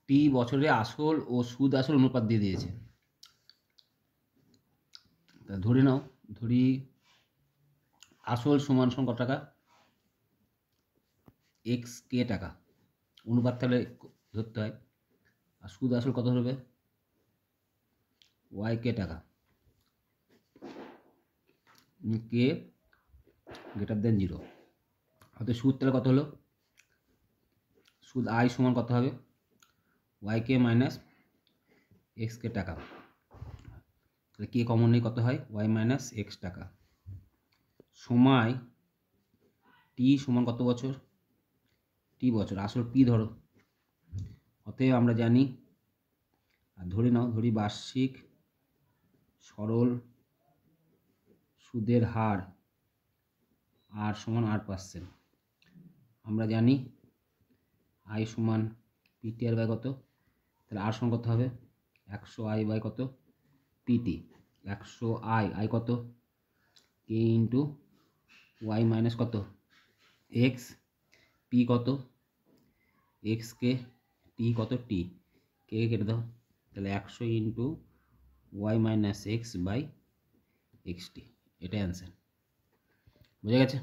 টি বছরে আসল ও সুদ আসল অনুপাত দিয়ে দিয়েছে। তা ধরে নাও, ধরি আসল সমান সমান কত টাকা, এক্স কে টাকা, অনুপাত তাহলে ধরতে হয়। আর সুদ আসল কত হবে, ওয়াই কে টাকা, কে গ্রেটার দেন 0। অর্থাৎ সুদ তাহলে কত হলো, সুদ আই সমান কত হবে, ওয়াই কে মাইনাস এক্স কে টাকা। তাহলে কে কমন নেই, কত হয়, ওয়াই মাইনাস এক্স টাকা। সময় টি সমান কত বছর, টি বছর, আসল পি ধরো। অতএব আমরা জানি, আর ধরে নাও, ধরি বার্ষিক সরল সুদের হার আর সমান 8%। আমরা জানি আই সমান পিটি আর বাই কত, তাহলে আর সমান কত হবে, 100 আই বাই কত, পিটি। 100 আই কত, কে ইন্টু ওয়াই মাইনাস কত, এক্স, পি কত, এক্স কে, টি কত, টি কে কেটে দাও, তাহলে 100 into y minus x by x t, এটাই অ্যান্সার। বুঝে গেছে?